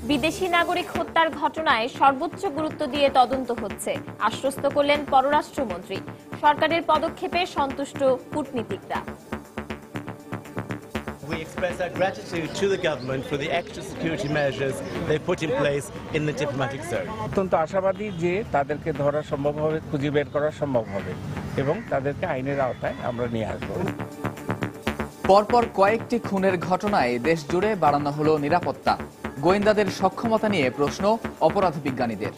বিদেশি নাগরিক হত্যার ঘটনায় সর্বোচ্চ গুরুত্ব দিয়ে তদন্ত হচ্ছে, আশ্বস্ত করলেন পররাষ্ট্রমন্ত্রী। সরকারের পদক্ষেপে সন্তুষ্ট কূটনীতিকরা। We express our gratitude to the government for the extra security measures they put in place in the diplomatic zone. অত্যন্ত আশাবাদী যে তাদেরকে ধরা সম্ভব হবে, খুঁজে বের করা সম্ভব হবে এবং তাদেরকে আইনের আওতায় আমরা নিয়ে আসবো। পরপর কয়েকটি খুনের ঘটনায় দেশ জুড়ে বাড়ানো হলো নিরাপত্তা। গোয়েন্দাদের সক্ষমতা নিয়ে প্রশ্ন অপরাধ বিজ্ঞানীদের।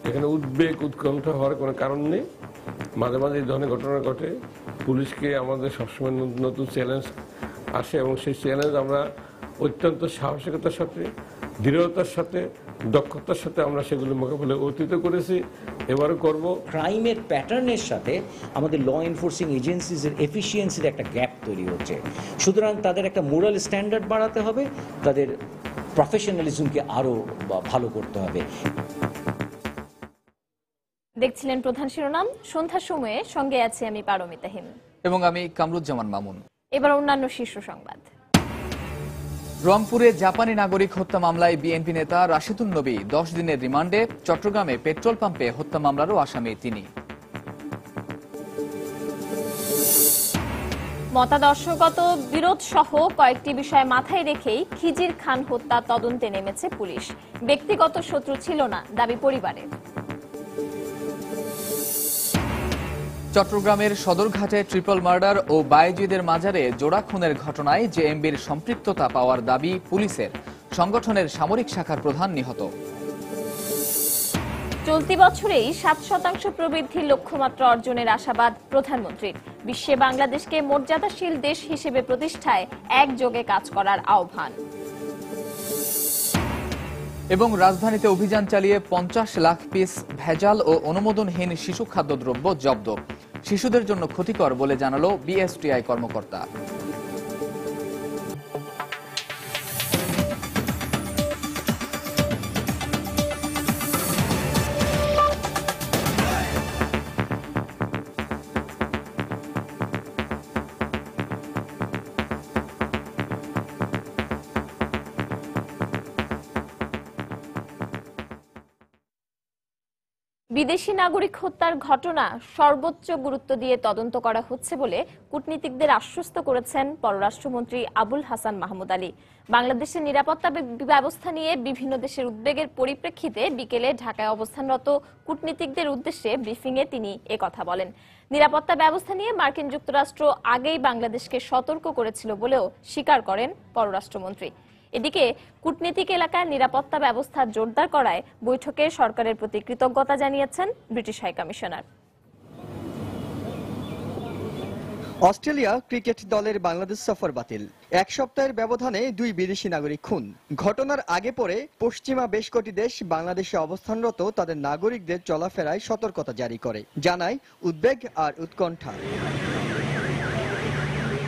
এখানে উদ্বেগ উৎকণ্ঠা হওয়ার কোনো কারণ নেই। মাঝে মাঝে এই ধরনের ঘটনা ঘটে। পুলিশকে আমাদের সবসময় নতুন চ্যালেঞ্জ আসে এবং সেই চ্যালেঞ্জ আমরা অত্যন্ত সাহসিকতার সাথে, দৃঢ়তার সাথে, দক্ষতার সাথে আমরা সেগুলো মোকাবেলা অতীত করেছি, এবারও করব। ক্রাইমের প্যাটার্নের সাথে আমাদের ল এনফোর্সিং এজেন্সিজের এফিসিয়েন্সির একটা গ্যাপ তৈরি হচ্ছে। সুতরাং তাদের একটা মোরাল স্ট্যান্ডার্ড বাড়াতে হবে, তাদের প্রফেশনালিজমকে আরও ভালো করতে হবে। দেখছিলেন প্রধান শিরোনাম। সন্ধ্যার সময়ে সঙ্গে আছি আমি পারমিতা হিম এবং আমি কামরুজ্জামান মামুন। এবার অন্যান্য শীর্ষ সংবাদ। রংপুরে জাপানি নাগরিক হত্যা মামলায় বিএনপি নেতা রাশেদুন নবী 10 দিনের রিমান্ডে। চট্টগ্রামে পেট্রোল পাম্পে হত্যা মামলারও আসামি তিনি। মতাদর্শগত বিরোধ সহ কয়েকটি বিষয় মাথায় রেখেই খিজির খান হত্যা তদন্তে নেমেছে পুলিশ। ব্যক্তিগত শত্রু ছিল না, দাবি পরিবারের। চট্টগ্রামের সদরঘাটে ট্রিপল মার্ডার ও বায়েজিদের মাজারে জোড়া খুনের ঘটনায় জেএমবির সম্পৃক্ততা পাওয়ার দাবি পুলিশের। সংগঠনের সামরিক শাখার প্রধান নিহত। চলতি বছরেই 7% প্রবৃদ্ধির লক্ষ্যমাত্রা অর্জনের আশাবাদ প্রধানমন্ত্রীর। বিশ্বে বাংলাদেশকে মর্যাদাশীল দেশ হিসেবে প্রতিষ্ঠায় একযোগে কাজ করার আহ্বান। এবং রাজধানীতে অভিযান চালিয়ে 50 লাখ পিস ভেজাল ও অনুমোদনহীন শিশু খাদ্যদ্রব্য জব্দ। শিশুদের জন্য ক্ষতিকর বলে জানালো বিএসটিআই কর্মকর্তা। বিদেশি নাগরিক হত্যার ঘটনা সর্বোচ্চ গুরুত্ব দিয়ে তদন্ত করা হচ্ছে বলে কূটনীতিকদের আশ্বস্ত করেছেন পররাষ্ট্রমন্ত্রী আবুল হাসান মাহমুদ আলী। বাংলাদেশের নিরাপত্তা ব্যবস্থা নিয়ে বিভিন্ন দেশের উদ্বেগের পরিপ্রেক্ষিতে বিকেলে ঢাকায় অবস্থানরত কূটনীতিকদের উদ্দেশ্যে ব্রিফিংয়ে তিনি একথা বলেন। নিরাপত্তা ব্যবস্থা নিয়ে মার্কিন যুক্তরাষ্ট্র আগেই বাংলাদেশকে সতর্ক করেছিল বলেও স্বীকার করেন পররাষ্ট্রমন্ত্রী। এদিকে কূটনীতিক এলাকায় নিরাপত্তা ব্যবস্থা জোরদার করায় বৈঠকে সরকারের প্রতি কৃতজ্ঞতা জানিয়েছেন ব্রিটিশ হাইকমিশনার। অস্ট্রেলিয়া ক্রিকেট দলের বাংলাদেশ সফর বাতিল। এক সপ্তাহের ব্যবধানে 2 বিদেশি নাগরিক খুন। ঘটনার আগে পরে পশ্চিমা বেশ কটি দেশ বাংলাদেশে অবস্থানরত তাদের নাগরিকদের চলাফেরায় সতর্কতা জারি করে, জানায় উদ্বেগ আর উৎকণ্ঠা।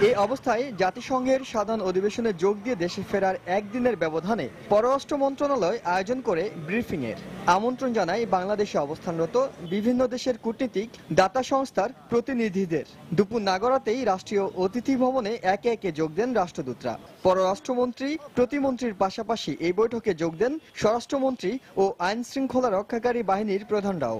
এই অবস্থায় জাতিসংঘের সাধারণ অধিবেশনে যোগ দিয়ে দেশে ফেরার একদিনের ব্যবধানে পররাষ্ট্র মন্ত্রণালয় আয়োজন করে ব্রিফিং এর আমন্ত্রণ জানায় বাংলাদেশে অবস্থানরত বিভিন্ন দেশের কূটনীতিক, দাতা সংস্থার প্রতিনিধিদের। দুপুর নাগরাতেই রাষ্ট্রীয় অতিথি ভবনে একে একে যোগ দেন রাষ্ট্রদূতরা। পররাষ্ট্রমন্ত্রী, প্রতিমন্ত্রীর পাশাপাশি এই বৈঠকে যোগ দেন স্বরাষ্ট্রমন্ত্রী ও আইন শৃঙ্খলা রক্ষাকারী বাহিনীর প্রধানরাও।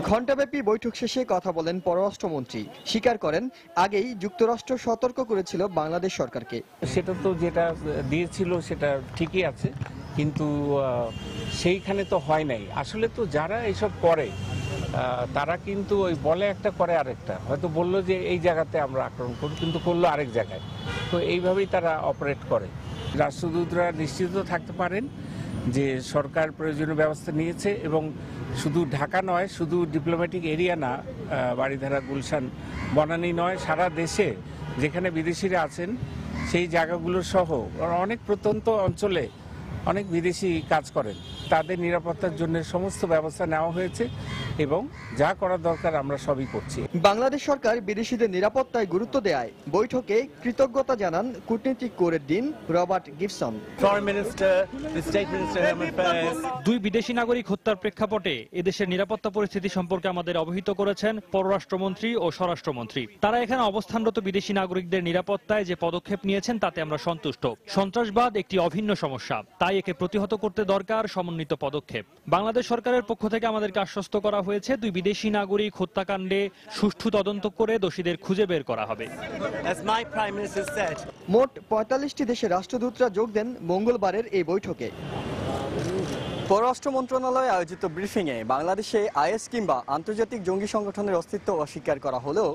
ঘণ্টাব্যাপী বৈঠক শেষে কথা বলেন পররাষ্ট্রমন্ত্রী। স্বীকার করেন আগেই যুক্তরাষ্ট্র সতর্ক করেছিল বাংলাদেশ সরকারকে। সেটা তো যেটা দিয়েছিল সেটা ঠিকই আছে, কিন্তু সেইখানে তো হয় নাই। আসলে তো যারা এসব করে তারা কিন্তু ওই বলে একটা করে আরেকটা, হয়তো বললো যে এই জায়গাতে আমরা আক্রমণ করব, কিন্তু করলো আরেক জায়গায়। তো এইভাবেই তারা অপারেট করে। রাষ্ট্রদূতরা নিশ্চিত থাকতে পারেন যে সরকার প্রয়োজনীয় ব্যবস্থা নিয়েছে, এবং শুধু ঢাকা নয়, শুধু ডিপ্লোম্যাটিক এরিয়া না, বারিধারা, গুলশান, বনানী নয়, সারা দেশে যেখানে বিদেশিরা আছেন সেই জায়গাগুলো সহ অনেক প্রত্যন্ত অঞ্চলে অনেক বিদেশি কাজ করেন, তাদের নিরাপত্তার জন্য সমস্ত ব্যবস্থা নেওয়া হয়েছে এবং যা করার দরকার আমরা সবই করছি। বাংলাদেশ সরকার বিদেশিদের নিরাপত্তায় গুরুত্ব দেয় বৈঠকে কৃতজ্ঞতা জানান কূটনীতিক কোরের dean Robert Gibson. Foreign Minister, the State Minister of Home Affairs. দুই বিদেশি নাগরিক হত্যার প্রেক্ষাপটে এদেশের নিরাপত্তা পরিস্থিতি সম্পর্কে আমাদের অবহিত করেছেন পররাষ্ট্রমন্ত্রী ও স্বরাষ্ট্রমন্ত্রী। তারা এখানে অবস্থানরত বিদেশি নাগরিকদের নিরাপত্তায় যে পদক্ষেপ নিয়েছেন তাতে আমরা সন্তুষ্ট। সন্ত্রাসবাদ একটি অভিন্ন সমস্যা, তাই একে প্রতিহত করতে দরকার সমন্বিত পদক্ষেপ। বাংলাদেশ সরকারের পক্ষ থেকে আমাদেরকে আশ্বস্ত করা হয়েছে দুই বিদেশি নাগরিক হত্যাকাণ্ডে সুষ্ঠু তদন্ত করে দোষীদের খুঁজে বের করা হবে। As my Prime Minister said, মোট ৪৫টি দেশের রাষ্ট্রদূতরা যোগ দেন মঙ্গলবারের এই বৈঠকে। পররাষ্ট্র মন্ত্রণালয়ে আয়োজিত ব্রিফিংয়ে বাংলাদেশে আইএস কিংবা আন্তর্জাতিক জঙ্গি সংগঠনের অস্তিত্ব অস্বীকার করা হলেও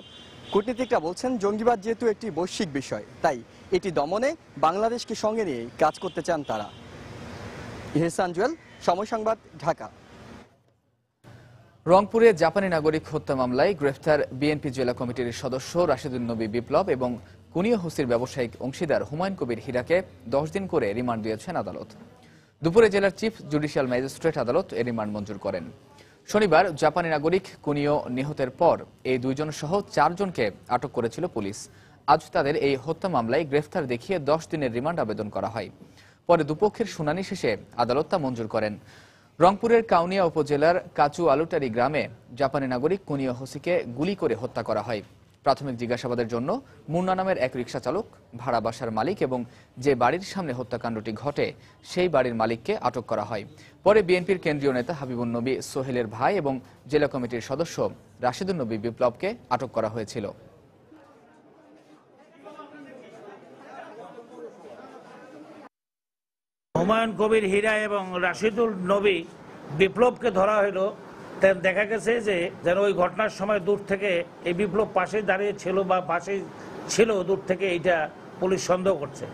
কূটনীতিকরা বলছেন জঙ্গিবাদ যেহেতু একটি বৈশ্বিক বিষয়, তাই এটি দমনে বাংলাদেশকে সঙ্গে নিয়ে কাজ করতে চান তারা। ইহসান জুয়েল, সময় সংবাদ, ঢাকা। রংপুরে জাপানি নাগরিক হত্যা মামলায় গ্রেফতার বিএনপি জেলা কমিটির সদস্য রাশেদুন নবী বিপ্লব এবং কুনিও হোসির ব্যবসায়িক অংশীদার হুমায়ুন কবির হীরাকে 10 দিন করে রিমান্ড দিয়েছেন আদালত। দুপুরে জেলার চিফ জুডিশিয়াল ম্যাজিস্ট্রেট আদালত এ রিমান্ড মঞ্জুর করেন। শনিবার জাপানি নাগরিক কুনিও নিহতের পর এই দুইজন সহ 4 জনকে আটক করেছিল পুলিশ। আজ তাদের এই হত্যা মামলায় গ্রেফতার দেখিয়ে 10 দিনের রিমান্ড আবেদন করা হয়। পরে দুপক্ষের শুনানি শেষে আদালত তা মঞ্জুর করেন। রংপুরের কাউনিয়া উপজেলার কাচু আলুটারি গ্রামে জাপানি নাগরিক কুনিও হোসিকে গুলি করে হত্যা করা হয়। প্রাথমিক জিজ্ঞাসাবাদের জন্য মুন্না নামের এক রিকশা চালক, ভাড়া বাসার মালিক এবং যে বাড়ির সামনে হত্যাকাণ্ডটি ঘটে সেই বাড়ির মালিককে আটক করা হয়। পরে বিএনপির কেন্দ্রীয় নেতা হাবিবুন নবী সোহেলের ভাই এবং জেলা কমিটির সদস্য রাশেদুন নবী বিপ্লবকে আটক করা হয়েছিল। হুমায়ুন কবির হীরা এবং রাশিদুল নবী বিপ্লবকে ধরা হলো। দেখা গেছে যে যেন ওই ঘটনার সময় দূর থেকে এই বিপ্লব পাশে দাঁড়িয়ে ছিল বা পাশে ছিল, দূর থেকে এইটা পুলিশ সন্দেহ করছে।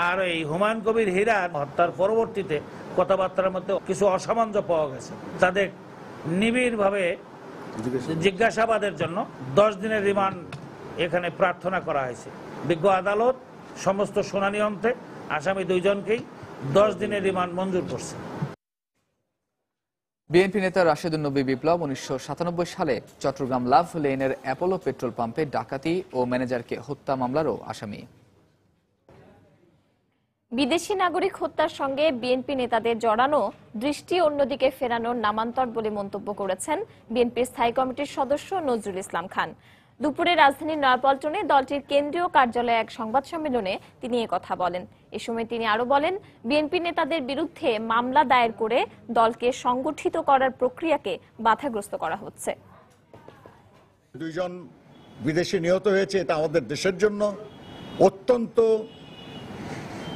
আর এই হুমায়ুন কবির হীরা হত্যার পরবর্তীতে কথাবার্তার মধ্যে কিছু অসামঞ্জস্য পাওয়া গেছে। তাদের নিবিড়ভাবে জিজ্ঞাসাবাদের জন্য 10 দিনের রিমান্ড এখানে প্রার্থনা করা হয়েছে। বিজ্ঞ আদালত সমস্ত শুনানি অন্তে আসামি 2 জনকেই 10 দিনের রিমান্ড মঞ্জুর করছে। বিএনপি নেতা রাশেদুন নবী বিপ্লব 1997 সালে চট্টগ্রাম লাভ লেনের অ্যাপোলো পেট্রোল পাম্পে ডাকাতি ও ম্যানেজারকে হত্যা মামলারও আসামি। বিদেশি নাগরিক হত্যার সঙ্গে বিএনপি নেতাদের জড়ানো দৃষ্টি অন্যদিকে ফেরানোর নামান্তর বলে মন্তব্য করেছেন বিএনপির স্থায়ী কমিটির সদস্য নজরুল ইসলাম খান। দুপুরে রাজধানীর নয়াপল্টনে দলটির কেন্দ্রীয় কার্যালয়ে এক সংবাদ সম্মেলনে তিনি কথা বলেন। এ সময় তিনি আরো বলেন, বিএনপি নেতাদের বিরুদ্ধে মামলা দায়ের করে দলকে সংগঠিত করার প্রক্রিয়াকে বাধাগ্রস্ত করা হচ্ছে। 2 জন বিদেশি নিহত হয়েছে, এটা আমাদের দেশের জন্য অত্যন্ত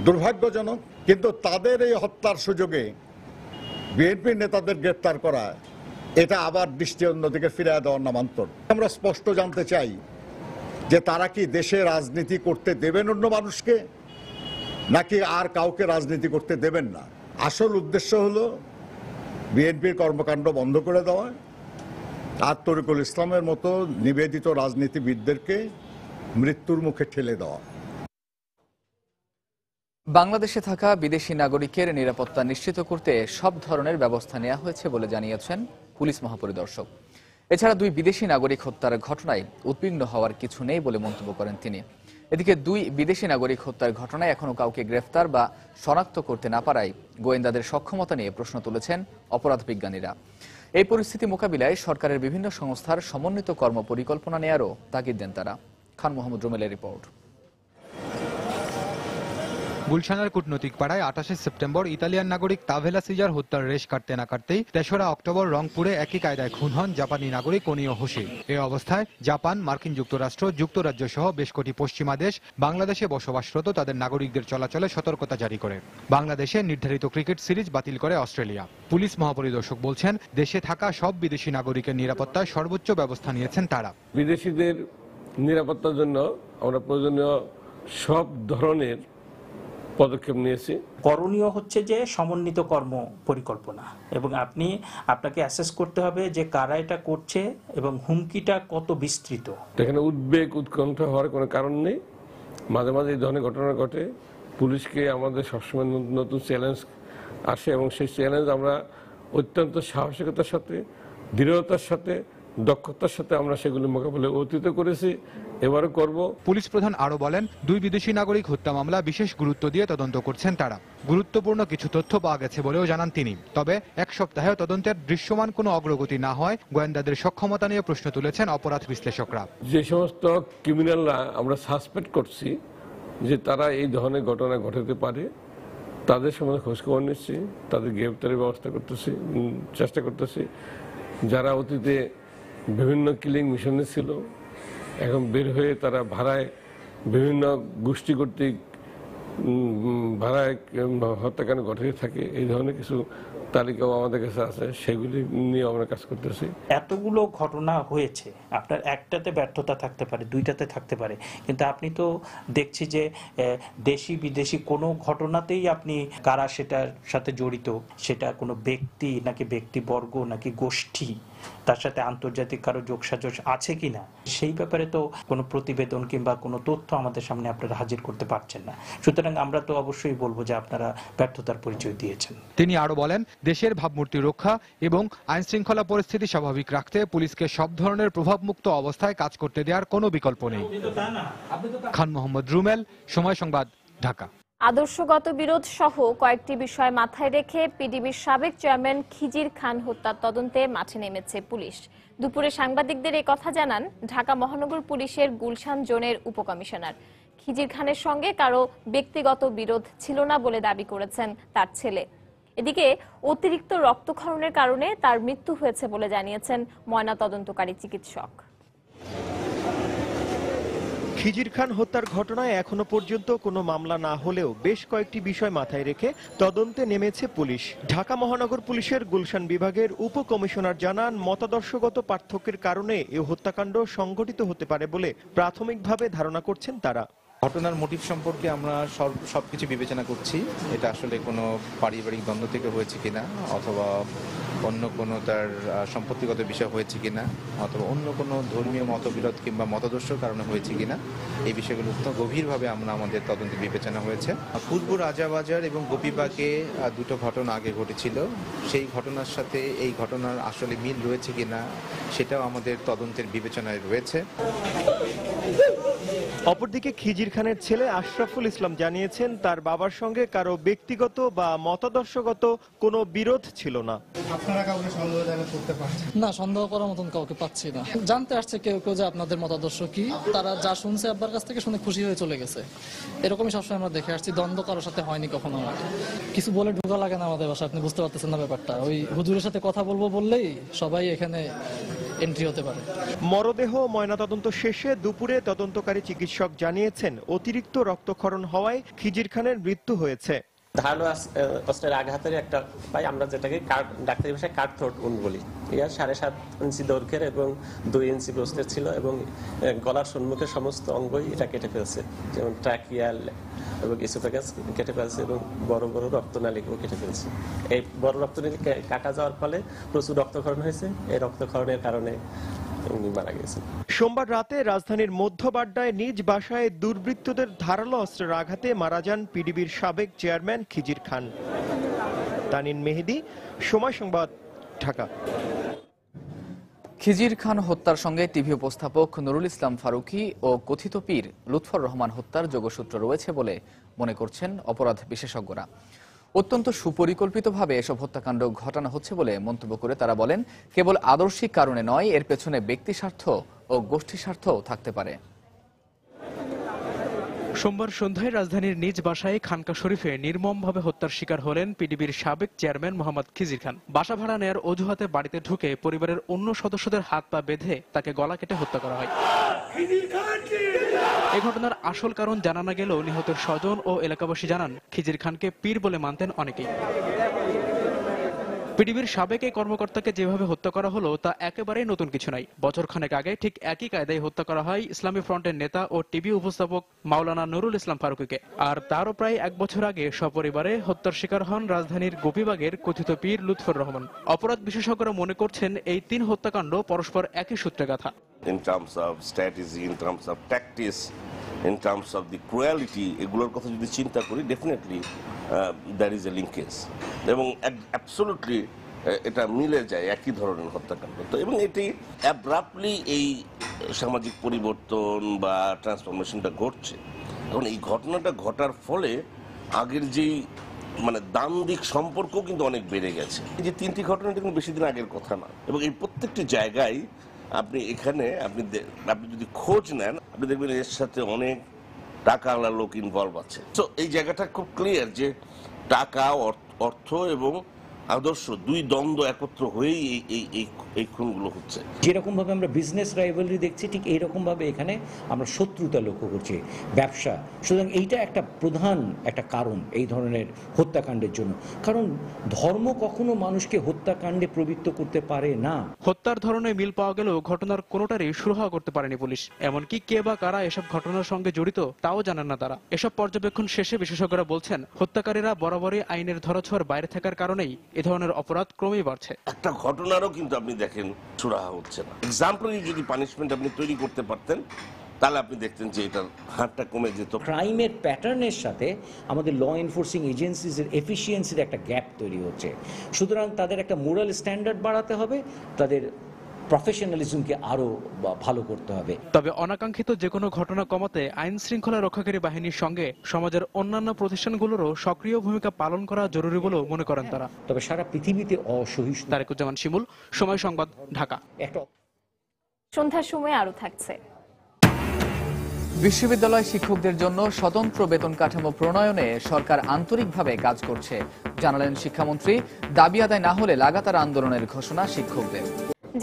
দুর্ভাগ্যজনক। কিন্তু তাদের এই হত্যার সুযোগে বিএনপি নেতাদের গ্রেফতার করা, এটা আবার দৃষ্টি অন্যদিকে ফিরিয়ে দেওয়ার নামান্তর। আমরা স্পষ্ট জানতে চাই যে তারা কি দেশে রাজনীতি করতে দেবেন অন্য মানুষকে, নাকি আর কাউকে রাজনীতি করতে দেবেন না। আসল উদ্দেশ্য হলো বিএনপির কর্মকাণ্ড বন্ধ করে দেওয়া আর তরিকুল ইসলামের মতো নিবেদিত রাজনীতিবিদদেরকে মৃত্যুর মুখে ঠেলে দেওয়া। বাংলাদেশে থাকা বিদেশি নাগরিকের নিরাপত্তা নিশ্চিত করতে সব ধরনের ব্যবস্থা নেওয়া হয়েছে বলে জানিয়েছেন পুলিশ মহাপরিদর্শক। এছাড়া 2 বিদেশি নাগরিক হত্যার ঘটনায় উদ্বিগ্ন হওয়ার কিছু নেই বলে মন্তব্য করেন তিনি। এদিকে 2 বিদেশি নাগরিক হত্যার ঘটনায় এখনো কাউকে গ্রেফতার বা শনাক্ত করতে না পারায় গোয়েন্দাদের সক্ষমতা নিয়ে প্রশ্ন তুলেছেন অপরাধ বিজ্ঞানীরা। এই পরিস্থিতি মোকাবিলায় সরকারের বিভিন্ন সংস্থার সমন্বিত কর্মপরিকল্পনা নেয়ারও তাগিদ দেন তারা। খান মোহাম্মদ রুমেলের রিপোর্ট। গুলশানের কূটনৈতিক পাড়ায় 28 সেপ্টেম্বর ইতালিয়ান নাগরিক তাভেলা সিজার হত্যার রেশ কাটতে না কাটতেই 3রা অক্টোবর রংপুরে একই কায়দায় খুন হন জাপানি নাগরিক কুনিও হোসি। এই অবস্থায় জাপান, মার্কিন যুক্তরাষ্ট্র, যুক্তরাজ্য সহ বেশ কটি পশ্চিমা দেশ বাংলাদেশে বসবাসরত তাদের নাগরিকদের চলাচলে সতর্কতা জারি করে। বাংলাদেশে নির্ধারিত ক্রিকেট সিরিজ বাতিল করে অস্ট্রেলিয়া। পুলিশ মহাপরিদর্শক বলছেন, দেশে থাকা সব বিদেশি নাগরিকের নিরাপত্তায় সর্বোচ্চ ব্যবস্থা নিয়েছেন তারা। বিদেশিদের নিরাপত্তার জন্য আমরা প্রয়োজনীয় সব ধরনের পদক্ষেপ নিয়েছি। করণীয় হচ্ছে যে সমন্বিত কর্ম পরিকল্পনা, এবং আপনাকে অ্যাসেস করতে হবে যে কারা এটা করছে এবং হুমকিটা কত বিস্তৃত। এখানে উদ্বেগ উৎকণ্ঠা হওয়ার কোনো কারণ নেই। মাঝে মাঝে এই ধরনের ঘটনা ঘটে, পুলিশকে আমাদের সবসময় নতুন চ্যালেঞ্জ আসে এবং সেই চ্যালেঞ্জ আমরা অত্যন্ত সাহসিকতার সাথে, দৃঢ়তার সাথে, দক্ষতার সাথে আমরা সেগুলি মোকাবেলায় অতীত করেছি, এবারও করব। পুলিশ প্রধান আরো বলেন, 2 বিদেশি নাগরিক হত্যা মামলা বিশেষ গুরুত্ব দিয়ে তদন্ত করছেন তারা। গুরুত্বপূর্ণ কিছু তথ্য পাওয়া গেছে বলেও জানান তিনি। তবে 1 সপ্তাহে তদন্তের দৃশ্যমান কোনো অগ্রগতি না হয় গোয়েন্দাদের সক্ষমতা নিয়ে প্রশ্ন তুলেছেন অপরাধ বিশ্লেষকরা। যে সমস্ত ক্রিমিনালরা আমরা সাসপেক্ট করছি যে তারা এই ধরনের ঘটনা ঘটাতে পারে, তাদের সম্বন্ধে খোঁজখবর নিচ্ছি, তাদের গ্রেপ্তারের ব্যবস্থা করতেছি, চেষ্টা করতেছি। যারা অতীতে বিভিন্ন কিলিং মিশনে ছিল, এখন বের হয়ে তারা ভাড়ায় বিভিন্ন গোষ্ঠী কর্তৃক ভাড়ায় হত্যাকাণ্ড ঘটিয়ে থাকে, এই ধরনের কিছু তালিকাও আমাদের কাছে আছে, সেগুলি নিয়ে আমরা কাজ করতেছি। এতগুলো ঘটনা হয়েছে, আপনার একটাতে ব্যর্থতা থাকতে পারে, 2টাতে থাকতে পারে, কিন্তু আপনি তো দেখছি যে দেশি বিদেশি কোনো ঘটনাতেই আপনি কারা সেটার সাথে জড়িত, সেটা কোনো ব্যক্তি নাকি ব্যক্তিবর্গ নাকি গোষ্ঠী, তার সাথে আন্তর্জাতিক কারো যোগসাজশ আছে কিনা, সেই ব্যাপারে তো কোনো প্রতিবেদন কিংবা কোনো তথ্য আমাদের সামনে আপনারা হাজির করতে পারছেন না। সুতরাং আমরা তো অবশ্যই বলবো যে আপনারা ব্যর্থতার পরিচয় দিয়েছেন। তিনি আরো বলেন, দেশের ভাবমূর্তি রক্ষা এবং আইন শৃঙ্খলা পরিস্থিতি স্বাভাবিক রাখতে পুলিশকে সব ধরনের প্রভাবমুক্ত অবস্থায় কাজ করতে দেওয়ার কোনো বিকল্প নেই। খান মোহাম্মদ রুমেল, সময় সংবাদ, ঢাকা। আদর্শগত বিরোধ সহ কয়েকটি বিষয় মাথায় রেখে পিডিবির সাবেক চেয়ারম্যান খিজির খান হত্যার তদন্তে মাঠে নেমেছে পুলিশ। দুপুরে সাংবাদিকদের এই কথা জানান ঢাকা মহানগর পুলিশের গুলশান জোনের উপকমিশনার। খিজির খানের সঙ্গে কারো ব্যক্তিগত বিরোধ ছিল না বলে দাবি করেছেন তার ছেলে। এদিকে অতিরিক্ত রক্তক্ষরণের কারণে তার মৃত্যু হয়েছে বলে জানিয়েছেন ময়নাতদন্তকারী চিকিৎসক। খিজির খান হত্যার ঘটনায় এখনো পর্যন্ত কোনো মামলা না হলেও বেশ কয়েকটি বিষয় মাথায় রেখে তদন্তে নেমেছে পুলিশ। ঢাকা মহানগর পুলিশের গুলশান বিভাগের উপকমিশনার জানান, মতাদর্শগত পার্থক্যের কারণে এই হত্যাকাণ্ড সংঘটিত হতে পারে বলে প্রাথমিকভাবে ধারণা করছেন তারা। ঘটনার মোটিভ সম্পর্কে আমরা সবকিছু বিবেচনা করছি। এটা আসলে কোনো পারিবারিক দ্বন্দ্ব থেকে হয়েছে কিনা, অথবা অন্য কোনো তার সম্পত্তিগত বিষয় হয়েছে কিনা, অথবা অন্য কোনো ধর্মীয় মতবিরোধ কিংবা মতাদর্শের কারণে হয়েছে কিনা, এই বিষয়গুলো অত্যন্ত গভীরভাবে আমাদের তদন্তে বিবেচনা হয়েছে। পূর্ব রাজাবাজার এবং গোপীবাগে 2টো ঘটনা আগে ঘটেছিল, সেই ঘটনার সাথে এই ঘটনার আসলে মিল রয়েছে কিনা সেটাও আমাদের তদন্তের বিবেচনায় রয়েছে। অপরদিকে খিজির খানের ছেলে আশরাফুল ইসলাম জানিয়েছেন, তার বাবার সঙ্গে কারো ব্যক্তিগত বা মতাদর্শগত কোনো বিরোধ ছিল না। আপনারা কাউকে সন্দেহজনক করতে পারছেন না? সন্দেহ করার মতন কাউকে পাচ্ছি না। জানতে আসছে কেউ কেউ যে আপনাদের মতাদর্শ কি, তারা যা শুনছে আব্বার কাছ থেকে শুনে খুশি হয়ে চলে গেছে। এরকমই সবসময় আমরা দেখে আসছি, দ্বন্দ্ব কারোর সাথে হয়নি কখনো। আমাকে কিছু বলে ঢোকা লাগে না আমাদের বাসায়, আপনি বুঝতে পারতেছেন না ব্যাপারটা। ওই হুজুরের সাথে কথা বলবো বললেই সবাই এখানে এন্ট্রি হতে পারে। মরদেহ ময়নাতদন্ত শেষে দুপুরে তদন্তকারী চিকিৎসক জানিয়েছেন, অতিরিক্ত রক্তক্ষরণ হওয়ায় খিজির খানের মৃত্যু হয়েছে। ধারালো অস্ত্রের আঘাতের একটা পাই, আমরা যেটাকে ডাক্তারি ভাষায় কাট থ্রোট উন্ড বলি। ইয়া 7.5 ইঞ্চি দৈর্ঘ্যের এবং 2 ইঞ্চি প্রস্থের ছিল, এবং গলার সম্মুখের সমস্ত অঙ্গই এটা কেটে ফেলছে, যেমন ট্রাকিয়াল এবং ইসোফেগাস কেটে ফেলছে, এবং বড় বড় রক্তনালীকেও কেটে ফেলছে। এই বড় রক্তনালী কাটা যাওয়ার ফলে প্রচুর রক্তক্ষরণ হয়েছে। এই রক্তক্ষরণের কারণে মারা গেছে। সোমবার রাতে রাজধানীর মধ্যবাড্ডায় নিজ বাসায় দুর্বৃত্তদের ধারালো অস্ত্রের আঘাতে মারা যান পিডিবির সাবেক চেয়ারম্যান খিজির খান। তানিন মেহেদি, সময় সংবাদ, ঢাকা। খিজির খান হত্যার সঙ্গে টিভি উপস্থাপক নুরুল ইসলাম ফারুকী ও কথিত পীর লুৎফর রহমান হত্যার যোগসূত্র রয়েছে বলে মনে করছেন অপরাধ বিশেষজ্ঞরা। অত্যন্ত সুপরিকল্পিতভাবে এসব হত্যাকাণ্ড ঘটানো হচ্ছে বলে মন্তব্য করে তারা বলেন, কেবল আদর্শিক কারণে নয়, এর পেছনে ব্যক্তি স্বার্থ ও গোষ্ঠী স্বার্থও থাকতে পারে। সোমবার সন্ধ্যায় রাজধানীর নিজ বাসায় খানকা শরীফে নির্মমভাবে হত্যার শিকার হলেন পিডিবির সাবেক চেয়ারম্যান মোহাম্মদ খিজির খান। বাসা ভাড়া নেয়ার অজুহাতে বাড়িতে ঢুকে পরিবারের অন্য সদস্যদের হাত পা বেঁধে তাকে গলা কেটে হত্যা করা হয়। এই ঘটনার আসল কারণ জানা না গেলেও নিহতের স্বজন ও এলাকাবাসী জানান, খিজির খানকে পীর বলে মানতেন অনেকেই। পিডিবির সাবেক এই কর্মকর্তাকে যেভাবে হত্যা করা হলো তা একেবারেই নতুন কিছু নাই। বছরখানেক আগে ঠিক একই কায়দায় হত্যা করা হয় ইসলামী ফ্রন্টের নেতা ও টিভি উপস্থাপক মাওলানা নুরুল ইসলাম ফারুকীকে। আর তারও প্রায় 1 বছর আগে সপরিবারে হত্যার শিকার হন রাজধানীর গোপীবাগের কথিত পীর লুৎফর রহমান। অপরাধ বিশেষজ্ঞরা মনে করছেন, এই 3 হত্যাকাণ্ড পরস্পর একই সূত্রে গাঁথা। In terms of strategy, in terms of tactics, in terms of the cruelty, এগুলোর কথা যদি চিন্তা করি, definitely there is a linkage এবং অ্যাবসোলুটলি এটা মিলে যায় একই ধরনের হত্যাকাণ্ড। তো এবং এটি অ্যাব্রাপ্টলি এই সামাজিক পরিবর্তন বা ট্রান্সফরমেশনটা ঘটছে। এখন এই ঘটনাটা ঘটার ফলে আগের যেই মানে দ্বান্দ্বিক সম্পর্ক কিন্তু অনেক বেড়ে গেছে। এই যে 3টি ঘটনাটা কিন্তু বেশি দিন আগের কথা না এবং এই প্রত্যেকটি জায়গায় আপনি এখানে আপনি যদি খোঁজ নেন আপনি দেখবেন এর সাথে অনেক টাকাওয়ালা লোক ইনভলভ আছে। তো এই জায়গাটা খুব ক্লিয়ার যে টাকা, অর্থ এবং আদর্শ দুই দ্বন্দ্ব একত্র হয়েই এই খুনগুলো হচ্ছে। যেরকম ভাবে আমরা বিজনেস রাইভালরি দেখছি, ঠিক এইরকম ভাবে এখানে আমরা শত্রুতা লক্ষ্য করছি, ব্যবসা। সুতরাং এইটা একটা প্রধান একটা কারণ এই ধরনের হত্যাকাণ্ডের জন্য, কারণ ধর্ম কখনো মানুষকে হত্যাকাণ্ডে প্রবৃত্ত করতে পারে না। হত্যার ধরনে মিল পাওয়া গেলেও ঘটনার কোনোটারই সুরাহা করতে পারেনি পুলিশ। এমনকি কে বা কারা এসব ঘটনার সঙ্গে জড়িত তাও জানেন না তারা। এসব পর্যবেক্ষণ শেষে বিশেষজ্ঞরা বলছেন, হত্যাকারীরা বরাবরই আইনের ধরাছোঁয়ার বাইরে থাকার কারণেই এ ধরনের অপরাধ ক্রমেই বাড়ছে। একটা ঘটনারও কিন্তু আপনি দেখেন সুরাহা হচ্ছে না। এক্সাম্পলি যদি পানিশমেন্ট আপনি তৈরি করতে পারতেন তাহলে আপনি দেখতেন যে এটার হারটা কমে যেত। ক্রাইমের প্যাটার্নের সাথে আমাদের ল এনফোর্সিং এজেন্সিজের এফিসিয়েন্সির একটা গ্যাপ তৈরি হচ্ছে। সুতরাং তাদের একটা মোরাল স্ট্যান্ডার্ড বাড়াতে হবে, তাদের প্রফেশনালিজমকে আরো ভালো করতে হবে। তবে অনাকাঙ্ক্ষিত যে কোনো ঘটনা কমাতে আইন শৃঙ্খলা রক্ষাকারী বাহিনীর সঙ্গে সমাজের অন্যান্য প্রতিষ্ঠানগুলোরও সক্রিয় ভূমিকা পালন করা জরুরি বলেও মনে করেন তারা। তবে সারা পৃথিবীতে অসহিষ্ণু। তারেকুজ্জামান শিমুল, সময় সংবাদ, ঢাকা। সন্ধ্যার সময় আরো থাকছে। বিশ্ববিদ্যালয় শিক্ষকদের জন্য স্বতন্ত্র বেতন কাঠামো প্রণয়নে সরকার আন্তরিকভাবে কাজ করছে জানালেন শিক্ষামন্ত্রী। দাবি আদায় না হলে লাগাতার আন্দোলনের ঘোষণা শিক্ষকদের।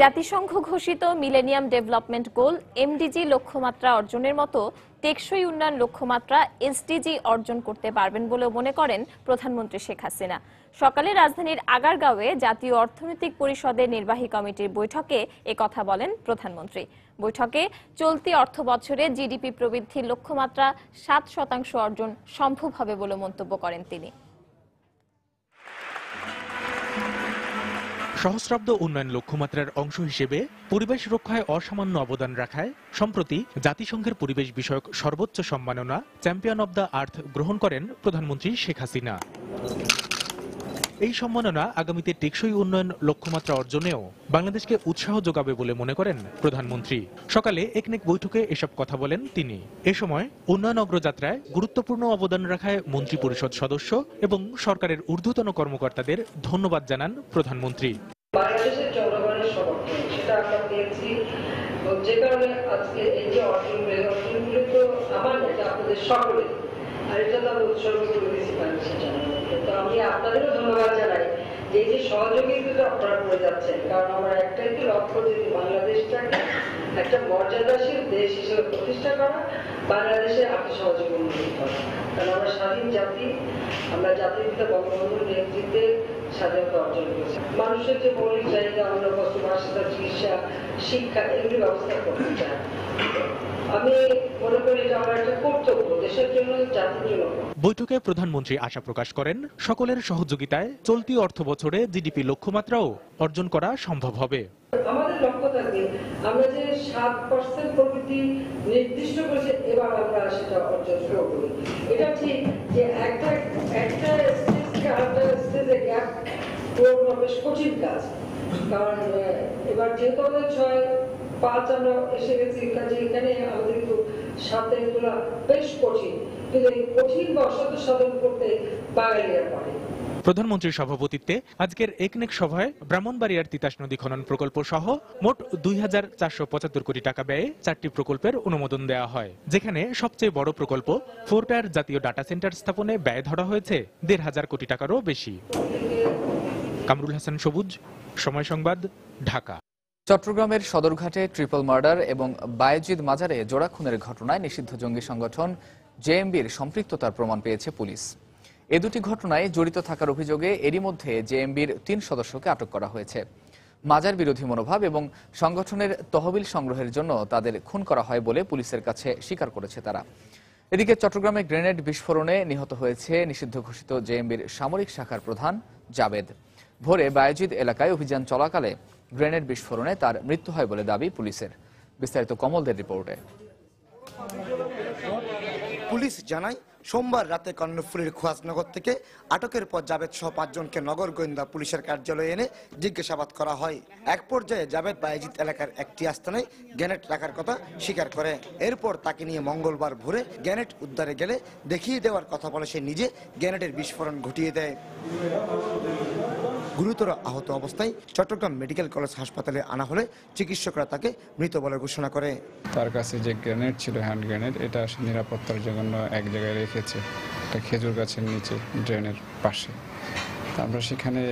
জাতিসংঘ ঘোষিত মিলেনিয়াম ডেভেলপমেন্ট গোল এমডিজি লক্ষ্যমাত্রা অর্জনের মতো টেকসই উন্নয়ন লক্ষ্যমাত্রা এসডিজি অর্জন করতে পারবেন বলেও মনে করেন প্রধানমন্ত্রী শেখ হাসিনা। সকালে রাজধানীর আগারগাঁওয়ে জাতীয় অর্থনৈতিক পরিষদের নির্বাহী কমিটির বৈঠকে একথা বলেন প্রধানমন্ত্রী। বৈঠকে চলতি অর্থ বছরে জিডিপি প্রবৃদ্ধির লক্ষ্যমাত্রা 7% অর্জন সম্ভব হবে বলে মন্তব্য করেন তিনি। সহস্রাব্দ উন্নয়ন লক্ষ্যমাত্রার অংশ হিসেবে পরিবেশ রক্ষায় অসামান্য অবদান রাখায় সম্প্রতি জাতিসংঘের পরিবেশ বিষয়ক সর্বোচ্চ সম্মাননা চ্যাম্পিয়ন অব দ্য আর্থ গ্রহণ করেন প্রধানমন্ত্রী শেখ হাসিনা। এই সম্মাননা আগামীতে টেকসই উন্নয়ন লক্ষ্যমাত্রা অর্জনেও বাংলাদেশকে উৎসাহ যোগাবে বলে মনে করেন প্রধানমন্ত্রী। সকালে একনেক বৈঠকে এসব কথা বলেন তিনি। এ সময় উন্নয়ন অগ্রযাত্রায় গুরুত্বপূর্ণ অবদান রাখায় মন্ত্রী পরিষদ সদস্য এবং সরকারের ঊর্ধ্বতন কর্মকর্তাদের ধন্যবাদ জানান প্রধানমন্ত্রী। বাংলাদেশের জনগণের সমর্থন সেটা আমরা পেয়েছি, যে কারণে আজকে এই যে অর্জনগুলো তো আমার না, এটা আপনাদের সকলে, আর এটা তো আমি উৎসর্গ করে দিয়েছি বাংলাদেশের জনগণকে। তো আমি আপনাদেরও ধন্যবাদ জানাই যে এই যে সহযোগিতা আপনারা করে যাচ্ছেন, কারণ আমার একটাই তো লক্ষ্য যে বাংলাদেশটাকে একটা মর্যাদাশীল দেশ হিসেবে প্রতিষ্ঠা করা, বাংলাদেশের আত্মসহযোগী উন্নতি করা। কারণ আমরা স্বাধীন জাতি, আমরা জাতির পিতা বঙ্গবন্ধুর নেতৃত্বে স্বাধীনতা অর্জন করেছি। মানুষের যে মৌলিক চাহিদা, আমরা বস্তু, বাসস্থান, চিকিৎসা, শিক্ষা, এগুলি ব্যবস্থা করতে চাই। আমি মনে করি এটা আমার একটা কর্তব্য, দেশের জন্য, জাতির জন্য। বৈঠকে প্রধানমন্ত্রী আশা প্রকাশ করেন সকলের সহযোগিতায় চলতি অর্থ বছরে জিডিপি লক্ষ্যমাত্রাও অর্জন করা সম্ভব হবে। আমাদের লক্ষ্য থাকবে আমরা যে 7% প্রবৃদ্ধি নির্দিষ্ট করেছি, এবার আমরা সেটা অর্জন করব। এটা ঠিক যে একটা স্টেজ থেকে আরেকটা স্টেজে গ্যাপ পূরণ বেশ কঠিন কাজ, কারণ এবার যেহেতু আমাদের 6-5 আমরা এসে গেছি, কাজে এখানে আমাদের একটু 7 তোলা বেশ কঠিন, কিন্তু এই কঠিন বা অসাধ্য সাধন করতে বাঙালিরা পারে। প্রধানমন্ত্রীর সভাপতিত্বে আজকের একনেক সভায় ব্রাহ্মণবাড়িয়ার তিতাস নদী খনন প্রকল্প সহ মোট ২,৪৭৫ কোটি টাকা ব্যয়ে 4টি প্রকল্পের অনুমোদন দেওয়া হয়, যেখানে সবচেয়ে বড় প্রকল্প 4 টায়ার জাতীয় ডাটা সেন্টার স্থাপনে ব্যয় ধরা হয়েছে ১,৫০০ কোটি টাকারও বেশি। কামরুল হাসান সবুজ, সময় সংবাদ, ঢাকা। চট্টগ্রামের সদরঘাটে ট্রিপল মার্ডার এবং বায়েজিদ মাজারে জোড়া খুনের ঘটনায় নিষিদ্ধ জঙ্গি সংগঠন জেএমবির সম্পৃক্ততার প্রমাণ পেয়েছে পুলিশ। এ দুটি ঘটনায় জড়িত থাকার অভিযোগে এরই মধ্যে জেএমবির 3 সদস্যকে আটক করা হয়েছে। মাজার বিরোধী মনোভাব এবং সংগঠনের তহবিল সংগ্রহের জন্য তাদের খুন করা হয় বলে পুলিশের কাছে স্বীকার করেছে তারা। এদিকে চট্টগ্রামে গ্রেনেড বিস্ফোরণে নিহত হয়েছে নিষিদ্ধ ঘোষিত জেএমবির সামরিক শাখার প্রধান জাবেদ। ভোরে বায়েজিদ এলাকায় অভিযান চলাকালে গ্রেনেড বিস্ফোরণে তার মৃত্যু হয় বলে দাবি পুলিশের। বিস্তারিত কমলদের রিপোর্টে। পুলিশ জানায় সোমবার রাতে কর্ণফুলীর খোয়াজনগর থেকে আটকের পর জাবেদ সহ 5 জনকে নগর গোয়েন্দা পুলিশের কার্যালয়ে এনে জিজ্ঞাসাবাদ করা হয়। এক পর্যায়ে জাবেদ বায়েজিদ এলাকার একটি আস্তানায় গ্রেনেড রাখার কথা স্বীকার করে। এরপর তাকে নিয়ে মঙ্গলবার ভোরে গ্রেনেড উদ্ধারে গেলে দেখিয়ে দেওয়ার কথা বলে সে নিজে গ্রেনেডের বিস্ফোরণ ঘটিয়ে দেয়। গুরুতর আহত অবস্থায় চট্টগ্রাম মেডিকেল কলেজ হাসপাতালে আনা হলে চিকিৎসকরা তাকে মৃত বলে ঘোষণা করে। তার কাছে যে গ্রেনেড ছিল, হ্যান্ড গ্রেনেড, এটা নিরাপত্তার জন্য এক জায়গায় রেখেছে, একটা খেজুর গাছের নিচে ড্রেনের পাশে। আমরা সেখানে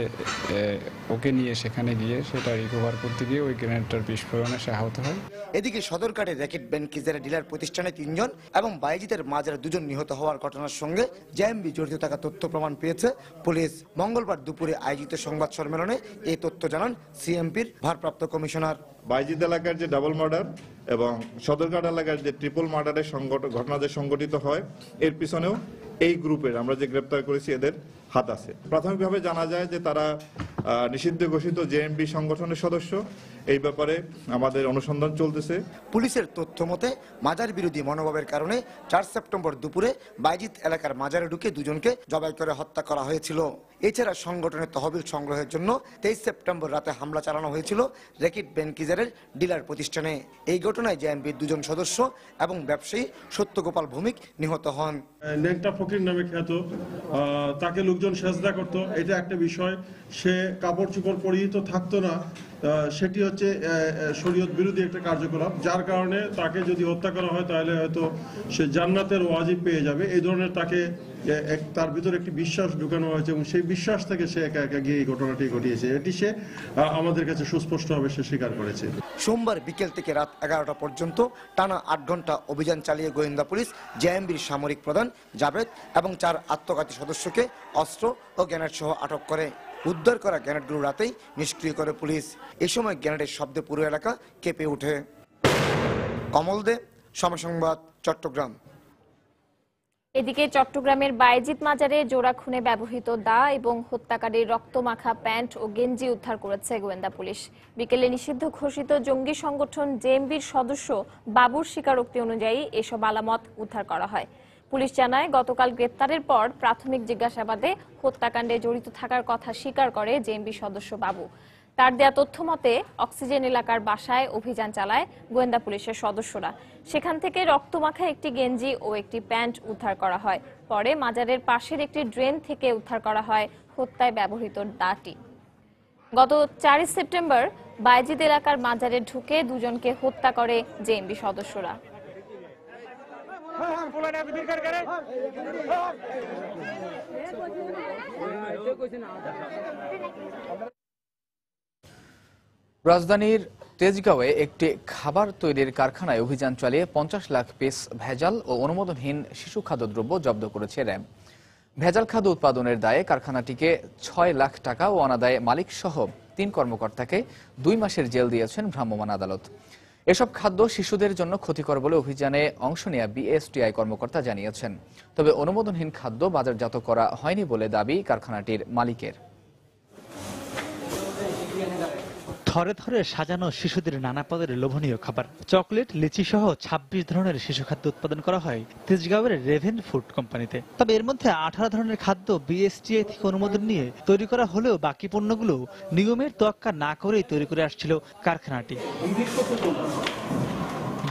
ওকে নিয়ে সেখানে গিয়ে সেটা রিকভার করতে গিয়ে ওই গ্রেনেডটার বিস্ফোরণে সে আহত হয়। এদিকে সদরঘাটে র্যাকেট ব্যাংকিজের ডিলার প্রতিষ্ঠানে 3 জন এবং বায়েজিদের মাজারে 2 জন নিহত হওয়ার ঘটনার সঙ্গে জেএমবি জড়িত থাকা তথ্য প্রমাণ পেয়েছে পুলিশ। মঙ্গলবার দুপুরে আয়োজিত সংবাদ সম্মেলনে এই তথ্য জানান সিএমপির ভারপ্রাপ্ত কমিশনার। বায়েজিদ এলাকার যে ডাবল মার্ডার এবং সদরঘাট এলাকার যে ট্রিপল মার্ডারের ঘটনা যে সংঘটিত হয়, এর পিছনেও এই গ্রুপের আমরা যে গ্রেপ্তার করেছি এদের হাত আছে। প্রাথমিকভাবে জানা যায় যে তারা নিষিদ্ধ ঘোষিত জেএমবি সংগঠনের সদস্য। এই ব্যাপারে আমাদের অনুসন্ধান চলতেছে। পুলিশের তথ্য মতে মাজার বিরোধী মনোভাবের কারণে 4 সেপ্টেম্বর দুপুরে বায়েজিদ এলাকার মাজারে ঢুকে 2 জনকে জবাই করে হত্যা করা হয়েছিল। এছাড়া সংগঠনের তহবিল সংগ্রহের জন্য 23 সেপ্টেম্বর রাতে হামলা চালানো হয়েছিল র্যাকেট ব্যাংকিজের ডিলার প্রতিষ্ঠানে। এই ঘটনায় জেএমবির 2 জন সদস্য এবং ব্যবসায়ী সত্যগোপাল ভৌমিক নিহত হন। ন্যাংটা ফকির নামে খ্যাত, তাকে লোকজন সেজদা করত, এটা একটা বিষয়। সে কাপড় চোপড় পরিহিত থাকতো না, সেটি হচ্ছে শরীয়ত বিরোধী একটা কার্যকলাপ, যার কারণে তাকে যদি হত্যা করা হয় তাহলে হয়তো সে জান্নাতের ওয়াজিব পেয়ে যাবে। এই ধরনের তাকে তার ভিতরে একটি বিশ্বাস ঢুকানো হয়েছে এবং সেই বিশ্বাস থেকে সে একা একা গিয়ে এই ঘটনাটি ঘটিয়েছে। এটি সে আমাদের কাছে সুস্পষ্টভাবে সে স্বীকার করেছে। সোমবার বিকেল থেকে রাত 11টা পর্যন্ত টানা 8 ঘন্টা অভিযান চালিয়ে গোয়েন্দা পুলিশ জেএমবির সামরিক প্রধান জাবেদ এবং 4 আত্মঘাতী সদস্যকে অস্ত্র ও গ্রেনেড সহ আটক করে। উদ্ধার করা গ্রেনেডগুলো রাতেই নিষ্ক্রিয় করে পুলিশ। এ সময় গ্রেনেডের শব্দে পুরো এলাকা কেঁপে ওঠে। কমল দে, সময় সংবাদ, চট্টগ্রাম। এদিকে চট্টগ্রামের বায়েজিদ মাজারে জোড়া খুনে ব্যবহৃত দা এবং হত্যাকারীর রক্তমাখা প্যান্ট ও গেঞ্জি উদ্ধার করেছে গোয়েন্দা পুলিশ। বিকেলে নিষিদ্ধ ঘোষিত জঙ্গি সংগঠন জেএমবির সদস্য বাবুর স্বীকারোক্তি অনুযায়ী এসব আলামত উদ্ধার করা হয়। পুলিশ জানায়, গতকাল গ্রেপ্তারের পর প্রাথমিক জিজ্ঞাসাবাদে হত্যাকাণ্ডে জড়িত থাকার কথা স্বীকার করে জেএমবি সদস্য বাবু। তার দেয়া তথ্য মতে অক্সিজেন এলাকার বাসায় অভিযান চালায় গোয়েন্দা পুলিশের সদস্যরা। সেখান থেকে রক্তমাখা একটি গেঞ্জি ও একটি প্যান্ট উদ্ধার করা হয়। পরে মাজারের পাশের একটি ড্রেন থেকে উদ্ধার করা হয় হত্যায় ব্যবহৃত দাটি। গত 4 সেপ্টেম্বর বায়েজিদ এলাকার মাজারে ঢুকে 2 জনকে হত্যা করে জেএমবি সদস্যরা। রাজধানীর তেজগাঁওয়ে একটি খাবার তৈরির কারখানায় অভিযান চালিয়ে 50 লাখ পিস ভেজাল ও অনুমোদনহীন শিশু খাদ্যদ্রব্য জব্দ করেছে র্যাব। ভেজাল খাদ্য উৎপাদনের দায়ে কারখানাটিকে 6 লাখ টাকা ও অনাদায়ে মালিক সহ 3 কর্মকর্তাকে 2 মাসের জেল দিয়েছেন ভ্রাম্যমাণ আদালত। এসব খাদ্য শিশুদের জন্য ক্ষতিকর বলে অভিযানে অংশ নেওয়া বিএসটিআই কর্মকর্তা জানিয়েছেন। তবে অনুমোদনহীন খাদ্য বাজারজাত করা হয়নি বলে দাবি কারখানাটির মালিকের। থরে থরে সাজানো শিশুদের নানা পদের লোভনীয় খাবার, চকলেট, লিচি সহ 26 ধরনের শিশু খাদ্য উৎপাদন করা হয় তেজগাঁওয়ের রেভেন ফুড কোম্পানিতে। তবে এর মধ্যে 18 ধরনের খাদ্য বিএসটিআই থেকে অনুমোদন নিয়ে তৈরি করা হলেও বাকি পণ্যগুলো নিয়মের তোয়াক্কা না করেই তৈরি করে আসছিল কারখানাটি।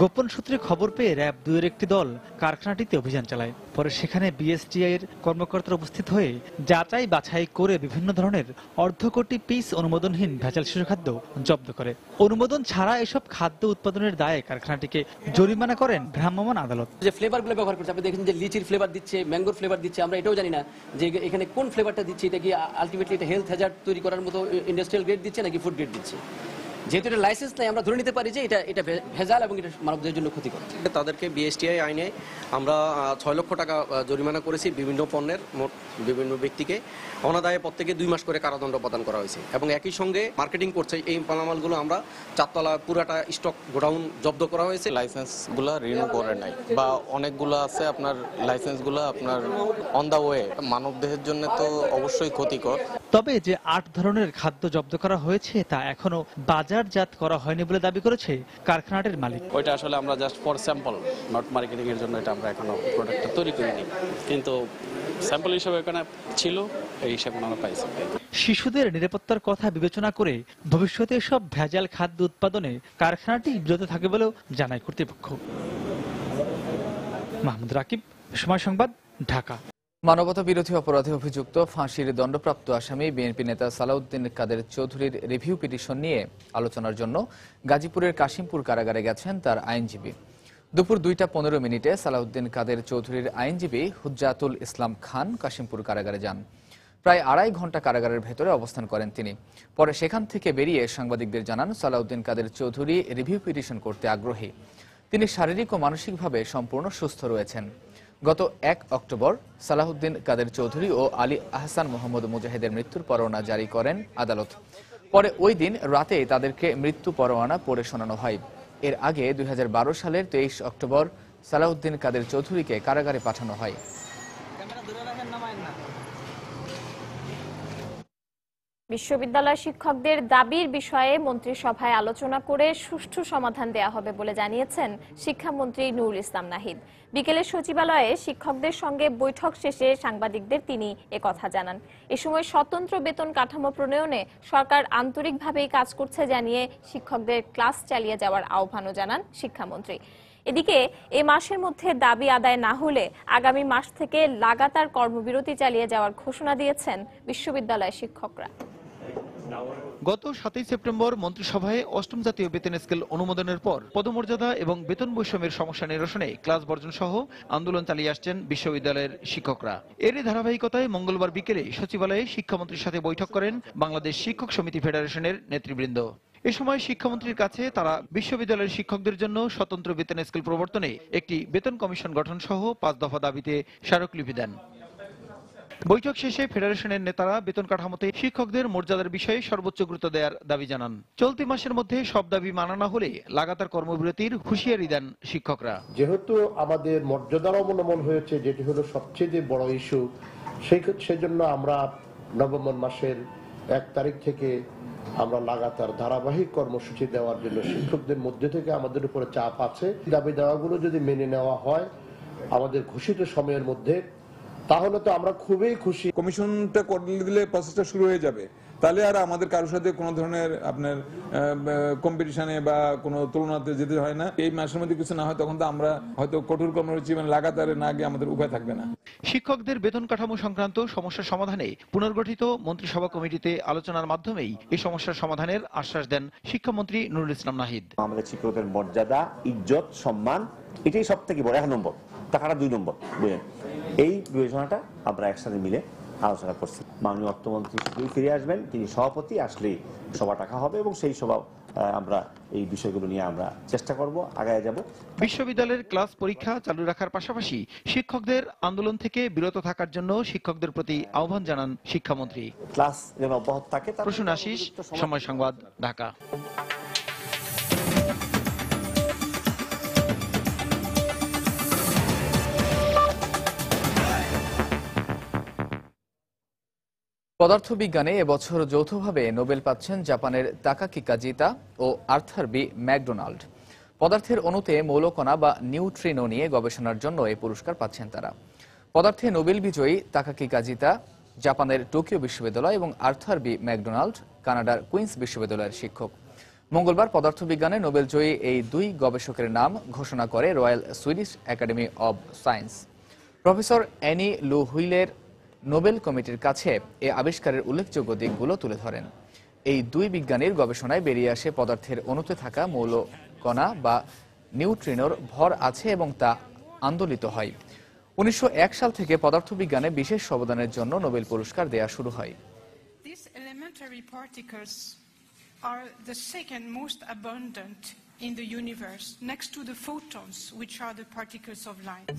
গোপন সূত্রে খবর পেয়ে র্যাব 2-এর একটি দল কারখানাটিতে অভিযান চালায়। পরে সেখানে বিএসটিআই এর কর্মকর্তারা উপস্থিত হয়ে যাচাই বাছাই করে বিভিন্ন ধরনের অর্ধকোটি পিস অনুমোদনহীন ভেজাল শিশু খাদ্য জব্দ করে। অনুমোদন ছাড়া এসব খাদ্য উৎপাদনের দায়ে কারখানাটিকে জরিমানা করেন ভ্রাম্যমাণ আদালত। যে ফ্লেভারগুলো ব্যবহার করছে, আপনি দেখেন যে লিচির ফ্লেভার দিচ্ছে, ম্যাঙ্গোর ফ্লেভার দিচ্ছে, আমরা এটাও জানি না যে এখানে কোন ফ্লেভারটা দিচ্ছে। এটা কি আলটিমেটলি এটা হেলথ হ্যাজার্ড তৈরি করার মতো ইন্ডাস্ট্রিয়াল গ্রেড দিচ্ছে নাকি ফুড গ্রেড দিচ্ছে। যেহেতু এটা লাইসেন্স নাই, আমরা ধরে নিতে পারি যে এটা ভেজাল এবং এটা মানবদের জন্য ক্ষতিকর। তাদেরকে বিএসটিআই আইনে আমরা 6 লক্ষ টাকা জরিমানা করেছি বিভিন্ন পণ্যের, মোট বিভিন্ন ব্যক্তিকে অনাদায়ে প্রত্যেকে 2 মাস করে কারাদণ্ড প্রদান করা হয়েছে। এবং একই সঙ্গে মার্কেটিং করছে এই মালামালগুলো আমরা 4 তলা পুরাটা স্টক গোডাউন জব্দ করা হয়েছে। লাইসেন্সগুলো রিনিউ করে নাই বা অনেকগুলো আছে আপনার লাইসেন্সগুলো আপনার অন দা ওয়ে, মানবদেহের জন্য তো অবশ্যই ক্ষতিকর। তবে যে 8 ধরনের খাদ্য জব্দ করা হয়েছে তা এখনো বাজারজাত করা হয়নি বলে দাবি করেছে কারখানাটির মালিক। ওইটা আসলে আমরা just for sample, not marketing এর জন্য এটা আমরা এখনো প্রোডাক্টটা তৈরি করিনি, কিন্তু স্যাম্পল হিসেবে এখানে ছিল, এই হিসেবে আমরা পাইছি। শিশুদের নিরাপত্তার কথা বিবেচনা করে ভবিষ্যতে সব ভেজাল খাদ্য উৎপাদনে কারখানাটি বিরত থাকে বলেও জানায় কর্তৃপক্ষ। মাহমুদ রাকিব, সময় সংবাদ, ঢাকা। মানবতা বিরোধী অপরাধে অভিযুক্ত ফাঁসির দণ্ডপ্রাপ্ত আসামি বিএনপি নেতা সালাউদ্দিন কাদের চৌধুরীর রিভিউ পিটিশন নিয়ে আলোচনার জন্য গাজীপুরের কাশিমপুর কারাগারে গেছেন তার আইনজীবী। দুপুর 2টা 15 সালাউদ্দিন কাদের চৌধুরীর আইনজীবী হুজ্জাতুল ইসলাম খান কাশিমপুর কারাগারে যান। প্রায় 2.5 ঘন্টা কারাগারের ভেতরে অবস্থান করেন তিনি। পরে সেখান থেকে বেরিয়ে সাংবাদিকদের জানান সালাউদ্দিন কাদের চৌধুরী রিভিউ পিটিশন করতে আগ্রহী। তিনি শারীরিক ও মানসিকভাবে সম্পূর্ণ সুস্থ রয়েছেন। গত 1 অক্টোবর সালাউদ্দিন কাদের চৌধুরী ও আলী আহসান মোহাম্মদ মুজাহিদের মৃত্যুর পরোয়ানা জারি করেন আদালত। পরে ওই দিন রাতে তাদেরকে মৃত্যু পরোয়ানা পড়ে শোনানো হয়। এর আগে 2012 সালের 23 অক্টোবর সালাউদ্দিন কাদের চৌধুরীকে কারাগারে পাঠানো হয়। বিশ্ববিদ্যালয় শিক্ষকদের দাবির বিষয়ে মন্ত্রিসভায় আলোচনা করে সুষ্ঠু সমাধান দেয়া হবে বলে জানিয়েছেন শিক্ষামন্ত্রী নুরুল ইসলাম নাহিদ। বিকেলে সচিবালয়ে শিক্ষকদের সঙ্গে বৈঠক শেষে সাংবাদিকদের তিনি একথা জানান। এ সময় স্বতন্ত্র বেতন কাঠামো প্রণয়নে সরকার আন্তরিকভাবেই কাজ করছে জানিয়ে শিক্ষকদের ক্লাস চালিয়ে যাওয়ার আহ্বানও জানান শিক্ষামন্ত্রী। এদিকে এ মাসের মধ্যে দাবি আদায় না হলে আগামী মাস থেকে লাগাতার কর্মবিরতি চালিয়ে যাওয়ার ঘোষণা দিয়েছেন বিশ্ববিদ্যালয় শিক্ষকরা। গত 7 সেপ্টেম্বর মন্ত্রিসভায় 8ম জাতীয় বেতন স্কেল অনুমোদনের পর পদমর্যাদা এবং বেতন বৈষম্যের সমস্যা নিরসনে ক্লাস বর্জন সহ আন্দোলন চালিয়ে আসছেন বিশ্ববিদ্যালয়ের শিক্ষকরা। এরই ধারাবাহিকতায় মঙ্গলবার বিকেলে সচিবালয়ে শিক্ষামন্ত্রীর সাথে বৈঠক করেন বাংলাদেশ শিক্ষক সমিতি ফেডারেশনের নেতৃবৃন্দ। এ সময় শিক্ষামন্ত্রীর কাছে তারা বিশ্ববিদ্যালয়ের শিক্ষকদের জন্য স্বতন্ত্র বেতন স্কেল প্রবর্তনে একটি বেতন কমিশন গঠন সহ 5 দফা দাবিতে স্মারকলিপি দেন। বৈঠক শেষে ফেডারেশনের নেতারা বেতন কাঠামোতে শিক্ষকদের মর্যাদার বিষয়ে সর্বোচ্চ গুরুত্ব দেওয়ার দাবি জানান। চলতি মাসের মধ্যে সব দাবি মানা না হলে লাগাতার কর্মবিরতির হুঁশিয়ারি দেন শিক্ষকরা। যেহেতু আমাদের মর্যাদার অবনমন হয়েছে, যেটি হলো সবচেয়ে বড় ইস্যু, সেজন্য আমরা নভেম্বর মাসের 1 তারিখ থেকে আমরা লাগাতার ধারাবাহিক কর্মসূচি দেওয়ার জন্য শিক্ষকদের মধ্যে থেকে আমাদের উপরে চাপ আছে। দাবি দেওয়াগুলো যদি মেনে নেওয়া হয় আমাদের ঘোষিত সময়ের মধ্যে, তাহলে তো আমরা খুবই খুশি। কমিশনটা করে দিলে প্রসেসটা শুরু হয়ে যাবে, তাহলে আর আমাদের কারোর সাথে কোনো ধরনের আপনার কম্পিটিশনে বা কোনো তুলনাতে যেতে হয় না। এই মাসের মধ্যে কিছু না হয় তখন তো আমরা হয়তো কঠোর কর্মসূচি মানে লাগাতারে না গিয়ে আমাদের উপায় থাকবে না। শিক্ষকদের বেতন কাঠামো সংক্রান্ত সমস্যার সমাধানে পুনর্গঠিত মন্ত্রিসভা কমিটিতে আলোচনার মাধ্যমেই এই সমস্যার সমাধানের আশ্বাস দেন শিক্ষামন্ত্রী নুরুল ইসলাম নাহিদ। আমাদের শিক্ষকদের মর্যাদা, ইজ্জত, সম্মান এটাই সব থেকে বড় 1 নম্বর, টাকাটা 2 নম্বর। বুঝলেন, এই বিবেচনাটা আমরা একসাথে মিলে আলোচনা করছি। মাননীয় অর্থমন্ত্রী শীঘ্রই ফিরে আসবেন, তিনি সভাপতি আসলেই সভা ডাকা হবে এবং সেই সভা আমরা এই বিষয়গুলো নিয়ে আমরা চেষ্টা করব, আগায় যাব। বিশ্ববিদ্যালয়ের ক্লাস পরীক্ষা চালু রাখার পাশাপাশি শিক্ষকদের আন্দোলন থেকে বিরত থাকার জন্য শিক্ষকদের প্রতি আহ্বান জানান শিক্ষামন্ত্রী। ক্লাস যেন অব্যাহত থাকে। প্রসূন আশিস, সময় সংবাদ, ঢাকা। পদার্থবিজ্ঞানে এবছর যৌথভাবে নোবেল পাচ্ছেন জাপানের তাকাকি কাজিতা ও আর্থার বি ম্যাকডোনাল্ড। পদার্থের অণুতে মৌলকণা বা নিউট্রিনো নিয়ে গবেষণার জন্য এই পুরস্কার পাচ্ছেন তারা। পদার্থে নোবেল বিজয়ী তাকাকি কাজিতা জাপানের টোকিও বিশ্ববিদ্যালয় এবং আর্থার বি ম্যাকডোনাল্ড কানাডার কুইন্স বিশ্ববিদ্যালয়ের শিক্ষক। মঙ্গলবার পদার্থবিজ্ঞানে নোবেল জয়ী এই 2 গবেষকের নাম ঘোষণা করে royal Swedish academy of science. Professor Anne লু হুইলের নোবেল কমিটির কাছে এই আবিষ্কারের উল্লেখযোগ্য দিকগুলো তুলে ধরেন। এই 2 বিজ্ঞানীর গবেষণায় বেরিয়ে আসে পদার্থের অণুতে থাকা মৌলকণা বা নিউট্রিনোর ভর আছে এবং তা আন্দোলিত হয়। 1901 সাল থেকে পদার্থবিজ্ঞানে বিশেষ অবদানের জন্য নোবেল পুরস্কার দেয়া শুরু হয়। These elementary particles are the second most abundant in the universe, next to the photons, which are the particles of light.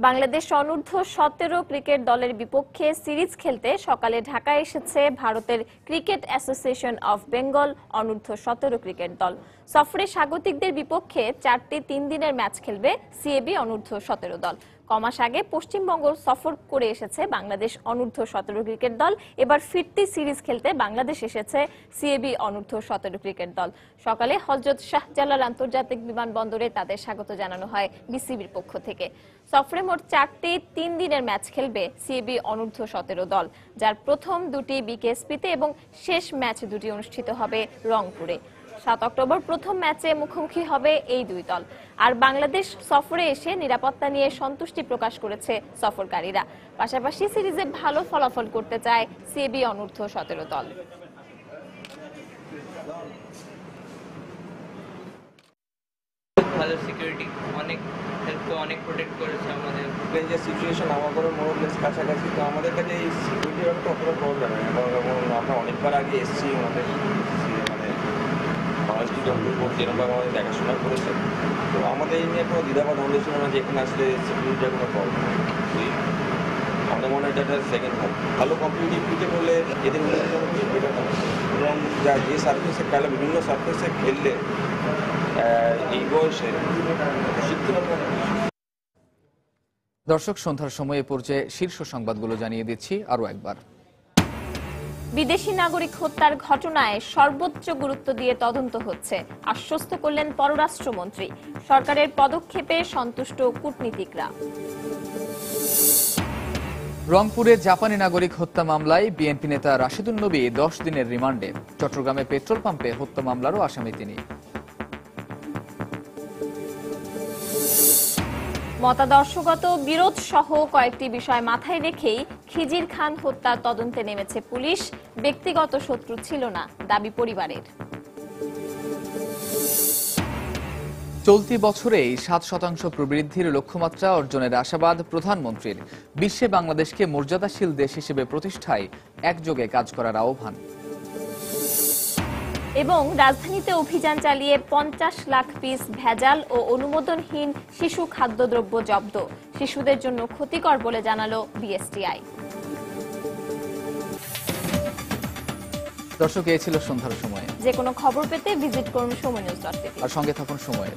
Bangladesh অনূর্ধ্ব 17 ক্রিকেট দলের বিপক্ষে সিরিজ খেলতে সকালে ঢাকায় এসেছে ভারতের ক্রিকেট অ্যাসোসিয়েশন অফ বেঙ্গল অনূর্ধ্ব 17 ক্রিকেট দল। সফরে স্বাগতিকদের বিপক্ষে 4টি 3 দিনের ম্যাচ খেলবে সিএবি অনূর্ধ্ব 17 দল। কমাস আগে পশ্চিমবঙ্গ সফর করে এসেছে বাংলাদেশ অনূর্ধ্ব 17 ক্রিকেট দল। এবার ফিরতি সিরিজ খেলতে বাংলাদেশ এসেছে সিএবি অনূর্ধ্ব 17 ক্রিকেট দল। সকালে হযরত শাহজালাল আন্তর্জাতিক বিমানবন্দরে তাদের স্বাগত জানানো হয় বিসিবির পক্ষ থেকে। সফরে মোট 4টি 3 দিনের ম্যাচ খেলবে সিএবি অনূর্ধ্ব 17 দল, যার প্রথম দুটি বিকেএসপিতে এবং শেষ ম্যাচ দুটি অনুষ্ঠিত হবে রংপুরে। 7 অক্টোবর প্রথম ম্যাচে মুখোমুখি হবে এই দুই দল। আর বাংলাদেশ সফরে এসে নিরাপত্তা নিয়ে সন্তুষ্টি প্রকাশ করেছে সফরকারীরা। পাশাপাশি সিরিজে ভালো ফলাফল করতে চায় সিএবি অনূর্ধ্ব 17 দল। ভালো সিকিউরিটি, অনেক হেল্প করে, অনেক প্রোটেক্ট করেছে আমাদের। যে সিচুয়েশন আমাদের মোরলেস কাছাকাছি, তো আমাদের কাছে এই সিকিউরিটির একটা অতটা প্রবলেম নেই, কারণ আমরা অনেকবার আগে এসেছি, আমাদের মানে বাংলাদেশ ক্রিকেট বোর্ড যেরকমভাবে আমাদের দেখাশোনা করেছে, তো আমাদের এই নিয়ে কোনো দ্বিধাবোধ আমাদের ছিল না যে এখানে আসলে সিকিউরিটির কোনো প্রবলেম নেই। আমাদের মনে হয় এটা সেকেন্ড হবে ভালো কম্পিটিটিভ ক্রিকেট হলে এদের মনে বেটার হবে, এবং যা যে সার্ফেসে খেলে বিভিন্ন সার্ফেসে খেললে এই বয়সে শিখতে হবে। দর্শক, সন্ধ্যার সময়ে পর্যায়ে শীর্ষ সংবাদগুলো জানিয়ে দিচ্ছি আরও একবার। বিদেশি নাগরিক হত্যার ঘটনায় সর্বোচ্চ গুরুত্ব দিয়ে তদন্ত হচ্ছে, আশ্বস্ত করলেন পররাষ্ট্রমন্ত্রী। সরকারের পদক্ষেপে সন্তুষ্ট কূটনীতিকরা। রংপুরে জাপানি নাগরিক হত্যা মামলায় বিএনপি নেতা রাশেদুন নবী 10 দিনের রিমান্ডে। চট্টগ্রামে পেট্রোল পাম্পে হত্যা মামলারও আসামি তিনি। মতাদর্শগত বিরোধ সহ কয়েকটি বিষয় মাথায় রেখেই খিজির খান হত্যার তদন্তে নেমেছে পুলিশ। ব্যক্তিগত শত্রু ছিল না, দাবি পরিবারের। চলতি বছরেই 7% প্রবৃদ্ধির লক্ষ্যমাত্রা অর্জনের আশাবাদ প্রধানমন্ত্রীর। বিশ্বে বাংলাদেশকে মর্যাদাশীল দেশ হিসেবে প্রতিষ্ঠায় একযোগে কাজ করার আহ্বান। এবং রাজধানীতে অভিযান চালিয়ে 50 লাখ পিস ভেজাল ও অনুমোদনহীন শিশু খাদ্যদ্রব্য জব্দ। শিশুদের জন্য ক্ষতিকর বলে জানালো বিএসটিআই। দর্শক, এই ছিল সন্ধ্যার সময়। যে কোনো খবর পেতে ভিজিট করুন সময়নিউজ.টিভি আর সঙ্গে থাকুন সময়ের।